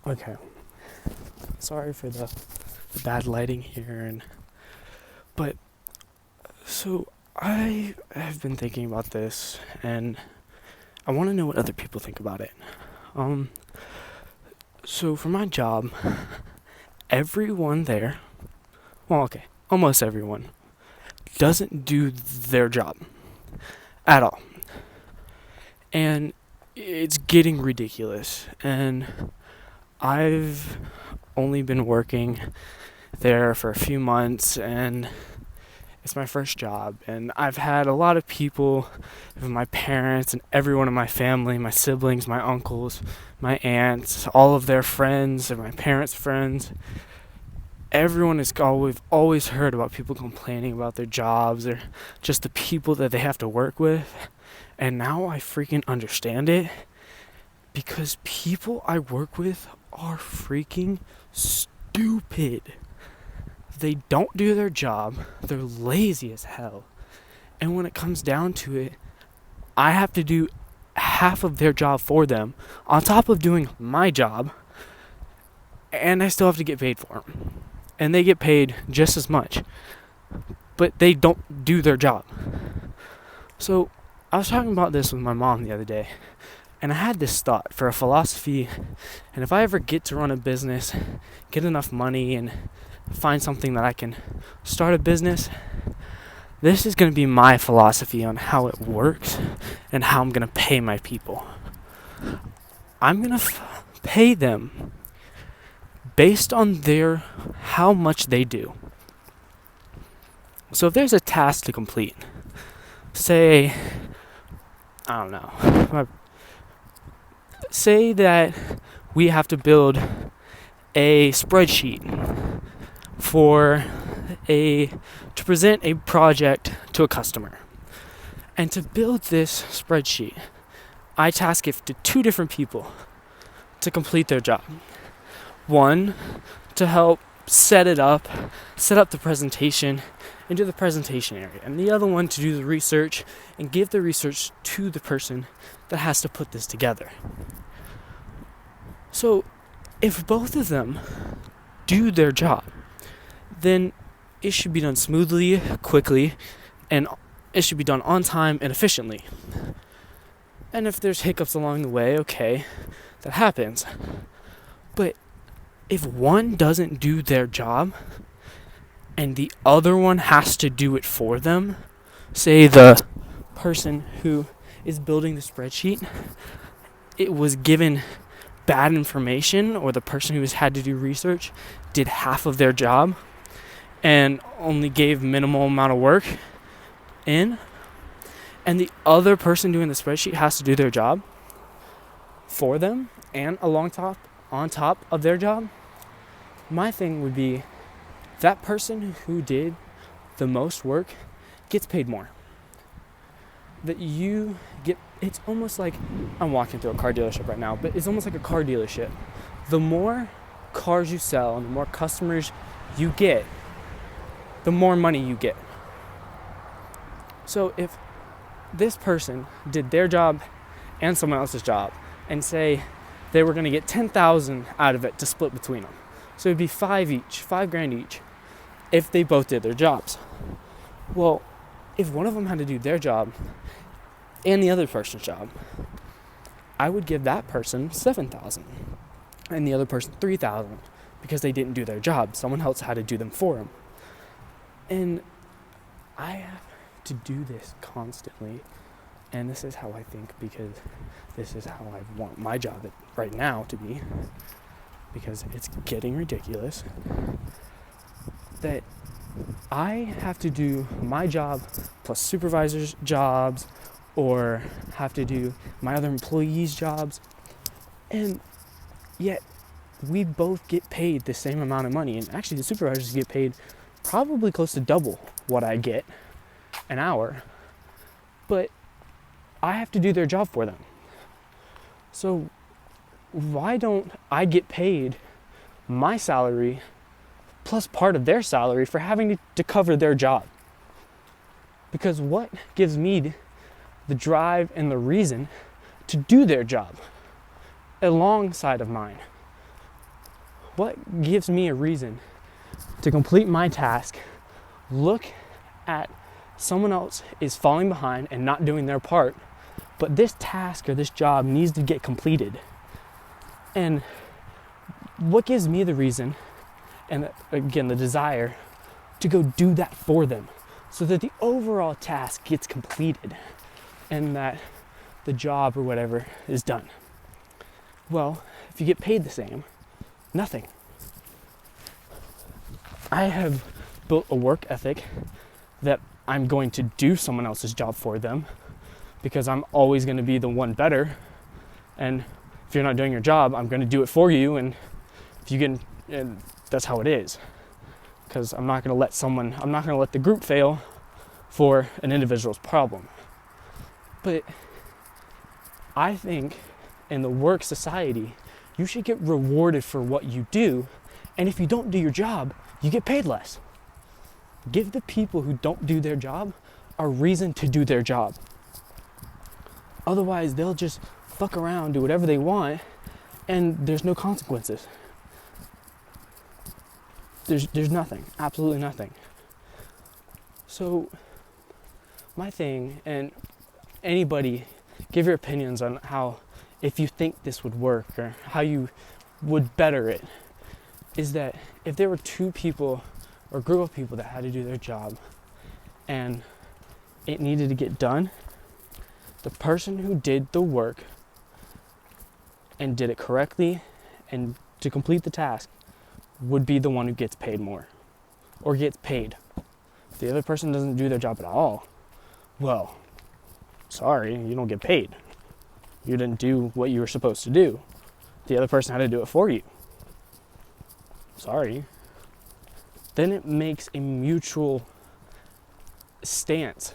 Okay. Sorry for the bad lighting here, but so I have been thinking about this, and I want to know what other people think about it. Um, so for my job, everyone there, well, okay, almost everyone, doesn't do their job at all, and it's getting ridiculous. And I've only been working there for a few months, and it's my first job, and I've had a lot of people, my parents and everyone in my family, my siblings, my uncles, my aunts, all of their friends and my parents' friends. Everyone is we've always heard about people complaining about their jobs or just the people that they have to work with. And now I freaking understand it, because people I work with are freaking stupid. They don't do their job. They're lazy as hell. And when it comes down to it, I have to do half of their job for them on top of doing my job, and I still have to get paid for them. And they get paid just as much, but they don't do their job. So I was talking about this with my mom the other day, and I had this thought for a philosophy, and if I ever get to run a business, get enough money, and find something that I can start a business, this is going to be my philosophy on how it works and how I'm going to pay my people. I'm going to pay them based on how much they do. So if there's a task to complete, say, I don't know, say that we have to build a spreadsheet to present a project to a customer. And to build this spreadsheet, I task it to two different people to complete their job. One, to help set up the presentation into the presentation area, and the other one to do the research and give the research to the person that has to put this together. So if both of them do their job, then it should be done smoothly, quickly, and it should be done on time and efficiently. And if there's hiccups along the way, okay, that happens. But if one doesn't do their job and the other one has to do it for them, say the person who is building the spreadsheet, it was given bad information, or the person who has had to do research did half of their job and only gave minimal amount of work in, and the other person doing the spreadsheet has to do their job for them and on top of their job, my thing would be that person who did the most work gets paid more. It's almost like, I'm walking through a car dealership right now, but it's almost like a car dealership. The more cars you sell and the more customers you get, the more money you get. So if this person did their job and someone else's job, and say they were going to get 10,000 out of it to split between them, so it'd be $5,000 each, if they both did their jobs. Well, if one of them had to do their job and the other person's job, I would give that person 7,000 and the other person 3,000, because they didn't do their job. Someone else had to do them for them. And I have to do this constantly, and this is how I think, because this is how I want my job right now to be, because it's getting ridiculous that I have to do my job plus supervisors' jobs, or have to do my other employees' jobs, and yet we both get paid the same amount of money. And actually the supervisors get paid probably close to double what I get an hour, but I have to do their job for them. So why don't I get paid my salary plus part of their salary for having to cover their job? Because what gives me the drive and the reason to do their job alongside of mine? What gives me a reason to complete my task, look at someone else is falling behind and not doing their part, but this task or this job needs to get completed? And what gives me the reason, and again, the desire to go do that for them so that the overall task gets completed and that the job or whatever is done? Well, if you get paid the same, nothing. I have built a work ethic that I'm going to do someone else's job for them because I'm always going to be the one better. And if you're not doing your job, I'm going to do it for you. And if you get, and that's how it is. Because I'm not going to let the group fail for an individual's problem. But I think in the work society, you should get rewarded for what you do. And if you don't do your job, you get paid less. Give the people who don't do their job a reason to do their job. Otherwise, they'll just fuck around, do whatever they want, and there's no consequences. There's nothing, absolutely nothing. So my thing, and anybody, give your opinions on how, if you think this would work or how you would better it, is that if there were two people or a group of people that had to do their job and it needed to get done, the person who did the work and did it correctly and to complete the task would be the one who gets paid more or gets paid. If the other person doesn't do their job at all, well, sorry, you don't get paid. You didn't do what you were supposed to do. The other person had to do it for you. Sorry. Then it makes a mutual stance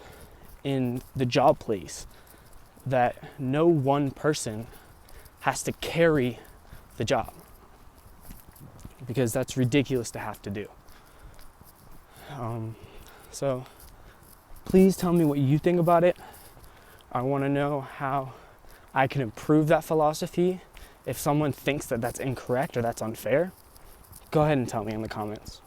in the job place that no one person has to carry the job, because that's ridiculous to have to do. So please tell me what you think about it. I want to know how I can improve that philosophy. If someone thinks that that's incorrect or that's unfair, go ahead and tell me in the comments.